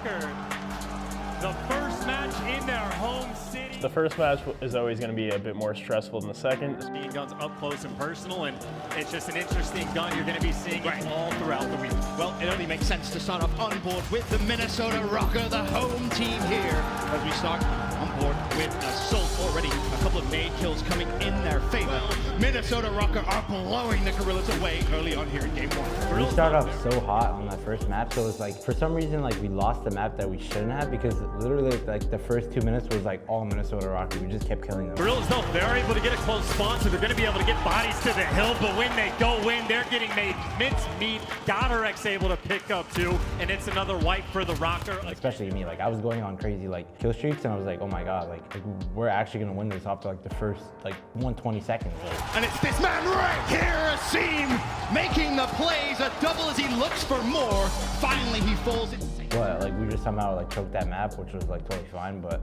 RØKKR, the first match in their home city. The first match is always going to be a bit more stressful than the second. Seeing guns up close and personal, and it's just an interesting gun. You're going to be seeing it all throughout the week. Well, it only makes sense to start off on board with the Minnesota RØKKR, the home team here, as we start on board with Assault. Already a couple of made kills coming in their favor. Minnesota RØKKR are blowing the Guerillas away early on here in game one. We started off so hot on that first map, so it was like, for some reason, like we lost the map that we shouldn't have, because literally like the first 2 minutes was like all Minnesota RØKKR. We just kept killing them. Guerillas, though, they're able to get a close spot, so they're going to be able to get bodies to the hill, but when they go in, they're getting made mincemeat. RØKKR able to pick up two, and it's another wipe for the RØKKR. Especially me, like I was going on crazy like kill streaks, and I was like, oh my god, like we're actually gonna win this after like the first like 120 seconds. Like. And it's this man right here, Asim, making the plays, a double as he looks for more. Finally, he falls. But like we just somehow like choked that map, which was like totally fine, but.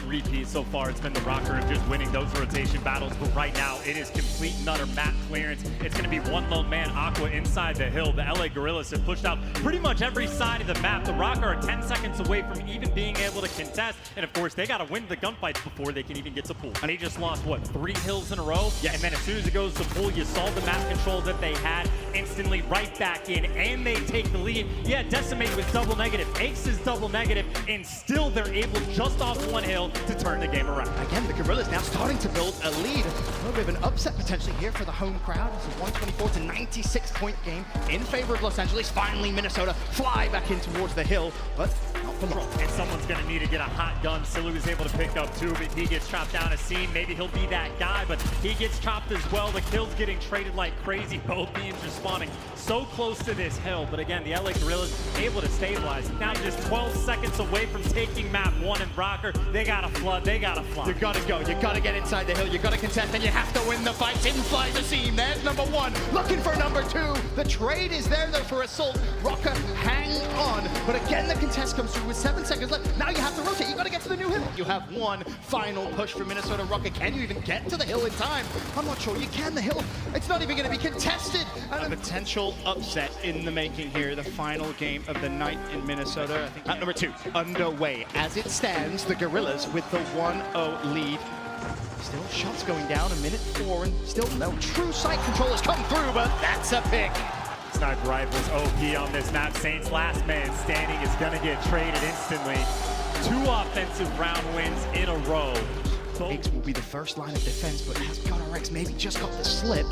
Repeat so far, it's been the RØKKR of just winning those rotation battles, but right now it is complete and utter map clearance. It's going to be one lone man, Aqua, inside the hill. The LA Guerillas have pushed out pretty much every side of the map. The RØKKR are 10 seconds away from even being able to contest, and of course they got to win the gunfights before they can even get to pool. And he just lost, what, 3 hills in a row? Yes. And then as soon as it goes to pool, you saw the map control that they had, instantly right back in, and they take the lead. Yeah, Decimate with double negative, Ace is double negative, and still they're able, just off one hill, to turn the game around. Again, the Guerillas now starting to build a lead. A little bit of an upset potentially here for the home crowd. It's a 124 to 96 point game in favor of Los Angeles. Finally, Minnesota fly back in towards the hill, but not for long. And someone's going to need to get a hot gun. Silu is able to pick up two, but he gets chopped down. Asim, maybe he'll be that guy, but he gets chopped as well. The kills getting traded like crazy. Both teams responding so close to this hill, but again, the LA Guerillas able to stabilize. Now just 12 seconds away from taking map 1 in RØKKR. They got to flood. They got to fly. You gotta go, you gotta get inside the hill, you gotta contest, and you have to win the fight. In flies Asim, there's number 1, looking for number 2. The trade is there though for Assault. RØKKR hang on, but again the contest comes through with 7 seconds left. Now you have to rotate, you gotta get to the new hill. You have one final push for Minnesota RØKKR. Can you even get to the hill in time? I'm not sure you can. The hill, it's not even gonna be contested. And a potential upset in the making here, the final game of the night in Minnesota. I think at number 2, underway. As it stands, the Guerillas with the 1-0 lead. Still shots going down, 1:04, and still no true sight control has come through, but that's a pick. Sniper rifles OP on this map. Saints last man standing is going to get traded instantly. 2 offensive round wins in a row. Ace will be the first line of defense, but has RØKKR maybe just got the slip.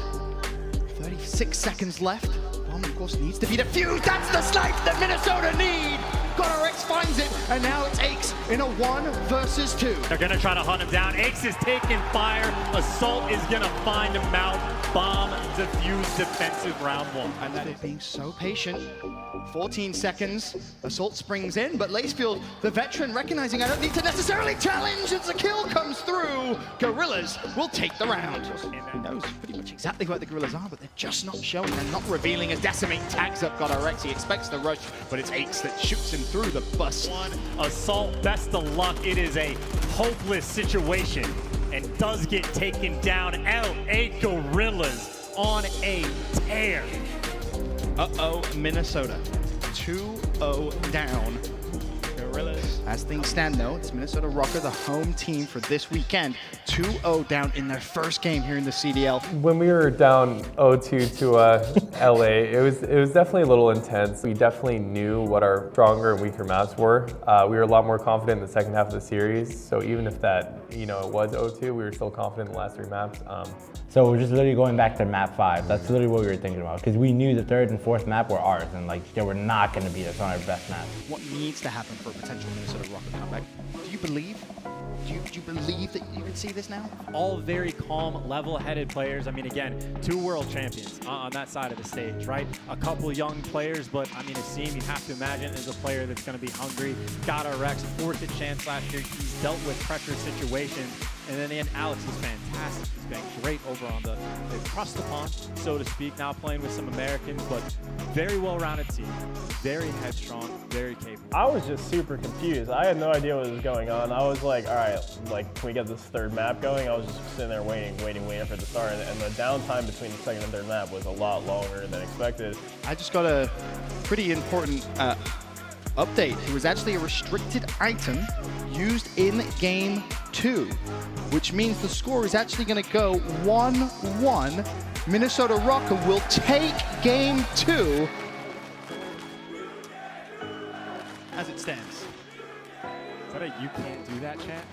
36 seconds left. Bomb, of course, needs to be defused. That's the snipe that Minnesota need. RØKKR finds it, and now it's Ace in a 1 versus 2. They're gonna try to hunt him down. Ace is taking fire. Assault is gonna find him out. Bomb defused defensive round 1. And that is being so patient. 14 seconds. Assault springs in, but Lacefield, the veteran, recognizing I don't need to necessarily challenge as the kill comes through. Guerillas will take the round. He knows pretty much exactly where the Guerillas are, but they're just not showing. They're not revealing as Decimate tags up RØKKR. He expects the rush, but it's Ace that shoots him through the bus. Assault, best of luck. It is a hopeless situation and does get taken down. LA Guerillas on a tear. Uh-oh, Minnesota. 2-0 down. Guerillas. As things stand though, it's Minnesota RØKKR, the home team for this weekend. 2-0 down in their first game here in the CDL. When we were down 0-2 to LA, it was definitely a little intense. We definitely knew what our stronger and weaker maps were. We were a lot more confident in the second half of the series. So even if that, it was 0-2, we were still confident in the last 3 maps. So we're just literally going back to map 5. That's literally what we were thinking about, because we knew the 3rd and 4th map were ours, and like they were not going to beat us on our best map. What needs to happen for a potential Minnesota RØKKR comeback? Do you believe? Do you believe that you can see this now? All very calm, level-headed players. I mean, again, 2 world champions on that side of the stage, right? A couple young players, but I mean, Asim, you have to imagine, is a player that's going to be hungry. RØKKR, 4th chance last year. He's dealt with pressure situations. And then Alex is fantastic. He's been great over on the across the pond, so to speak. Now playing with some Americans, but very well-rounded team, very headstrong, very capable. I was just super confused. I had no idea what was going on. I was like, all right, like, can we get this 3rd map going? I was just sitting there waiting for it to start. And the downtime between the 2nd and 3rd map was a lot longer than expected. I just got a pretty important update. It was actually a restricted item used in Game 2, which means the score is actually going to go 1-1. Minnesota RØKKR will take Game 2 as it stands. Is that a "you can't do that" chant?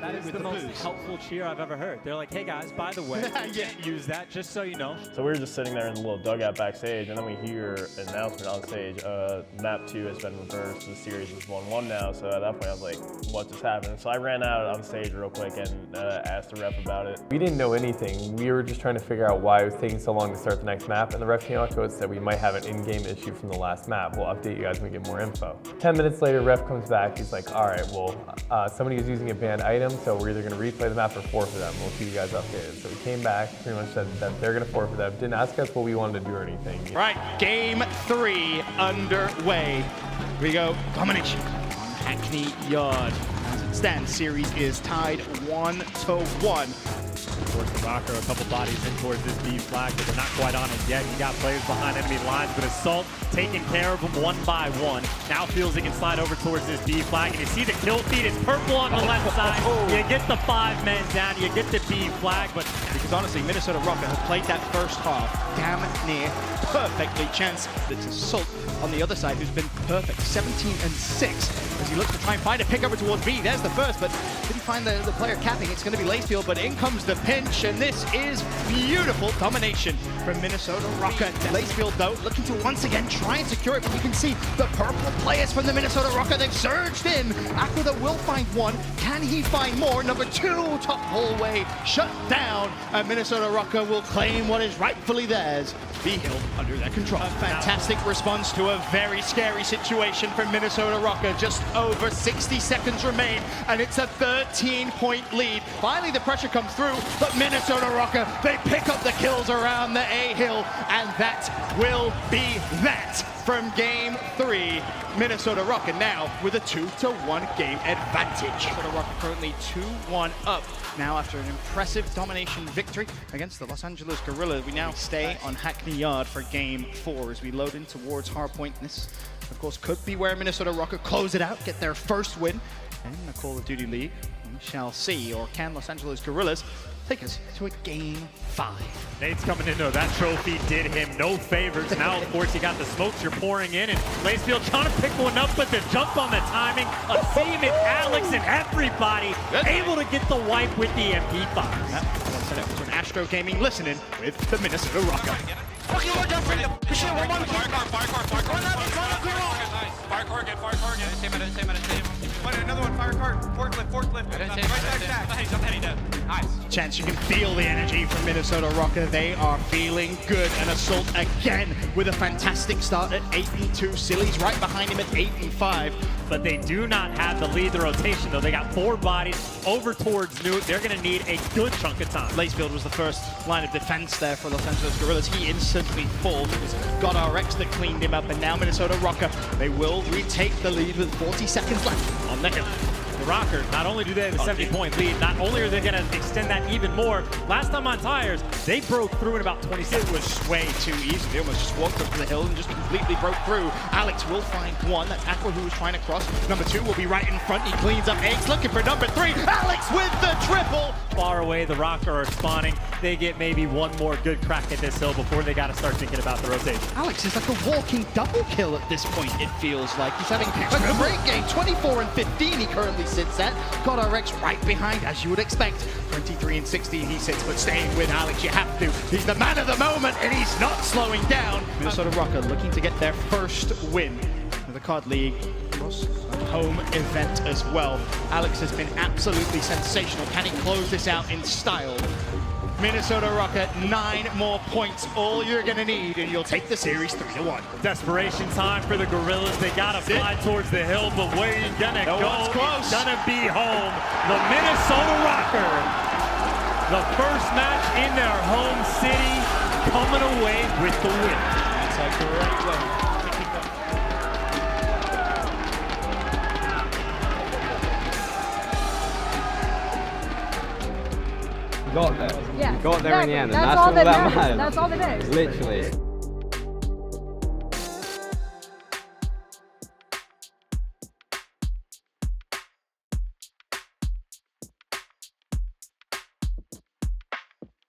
That is With the most booze. helpful cheer I've ever heard. They're like, hey guys, by the way, Yeah. use that just so you know. So we were just sitting there in the little dugout backstage, and then we hear an announcement on stage, map 2 has been reversed, the series is 1-1 now, so at that point I was like, what just happened? So I ran out on stage real quick and asked the ref about it. We didn't know anything. We were just trying to figure out why it was taking so long to start the next map, and the ref came out to us that we might have an in-game issue from the last map. We'll update you guys when we get more info. 10 minutes later, ref comes back. He's like, all right, well, somebody was using a banned item, so we're either going to replay the map or forfeit them. We'll keep you guys updated. So we came back, pretty much said that they're going to forfeit them. Didn't ask us what we wanted to do or anything. Right, Game 3 underway. Here we go, domination on Hackney Yard. As it stands, series is tied 1-1. Towards the RØKKR, a couple bodies in towards this B flag, but they're not quite on it yet. You got players behind enemy lines, but Assault taking care of them one by one. Now feels he can slide over towards this B flag, and you see the kill feed. It's purple on the left side. You get the 5 men down, you get the B flag, but Because honestly, Minnesota RØKKR have played that first half damn near perfectly. Chance it's Assault on the other side who's been perfect, 17-6. As he looks to try and find a pick over towards B. There's the first, but did he find the player capping? It's going to be Lacefield, but in comes the pinch, and this is beautiful domination from Minnesota RØKKR. Lacefield, though, looking to once again try and secure it, but you can see the purple players from the Minnesota RØKKR. They've surged in. Aquila will find one. Can he find more? Number 2, top hallway, shut down, and Minnesota RØKKR will claim what is rightfully theirs. B-Hill under their control. A fantastic response to a very scary situation from Minnesota RØKKR. Just over 60 seconds remain, and it's a 13-point lead. Finally, the pressure comes through, but Minnesota RØKKR, they pick up the kills around the A-Hill, and that will be that from Game 3. Minnesota RØKKR now with a 2-1 game advantage. Minnesota RØKKR currently 2-1 up. Now after an impressive domination victory against the Los Angeles Guerillas, we now stay on Hackney Yard for Game 4 as we load in towards Hardpoint. This, of course, could be where Minnesota RØKKR close it out, get their first win in the Call of Duty League. We shall see. Or can Los Angeles Guerillas take us to a Game 5? Nate's coming into that trophy did him no favors. Now, of course, you got the smokes you're pouring in, and Lacefield trying to pick one up, but the jump on the timing. Asim and Alex and everybody able to get the wipe with the MP5. That set up to an Astro Gaming listening with the Minnesota RØKKR. Fire get. Another one, fire car, forklift. Nice. Chance, you can feel the energy from Minnesota RØKKR. They are feeling good. And Assault again with a fantastic start at 8-2. Silly's right behind him at 8-5. But they do not have the lead the rotation, though. They got 4 bodies over towards Newt. They're going to need a good chunk of time. Lacefield was the first line of defense there for Los Angeles Guerillas. He instantly falls. It was RØKKR that cleaned him up, and now Minnesota RØKKR, they will retake the lead with 40 seconds left on the hill. The RØKKR, not only do they have a 70-point lead, not only are they going to extend that even more, last time on tires, they broke through in about 20 seconds. It was way too easy. They almost just walked up to the hill and just completely broke through. Alex will find one. That's Aqua who was trying to cross. Number 2 will be right in front. He cleans up eggs, looking for number 3. Alex with the triple. Far away, the RØKKR are spawning. They get maybe one more good crack at this hill before they got to start thinking about the rotation. Alex is like a walking double kill at this point, it feels like. He's having a great game. 24-15 he currently sits at. RØKKR right behind, as you would expect. 23-16 he sits, but staying with Alex, you have to. He's the man of the moment, and he's not slowing down. Minnesota RØKKR looking to get their first win of the COD League. A home event as well. Alex has been absolutely sensational. Can he close this out in style? Minnesota RØKKR, 9 more points, all you're gonna need, and you'll take the series 3-1. Desperation time for the Guerillas. They gotta fly towards the hill, but where are you gonna go? one's close. It's gonna be home. The Minnesota RØKKR, the first match in their home city, coming away with the win. That's a great way. Got there. Yeah, We got there in the exactly. end, and That's that's all all that that matters. matters. That's all that matters. Literally.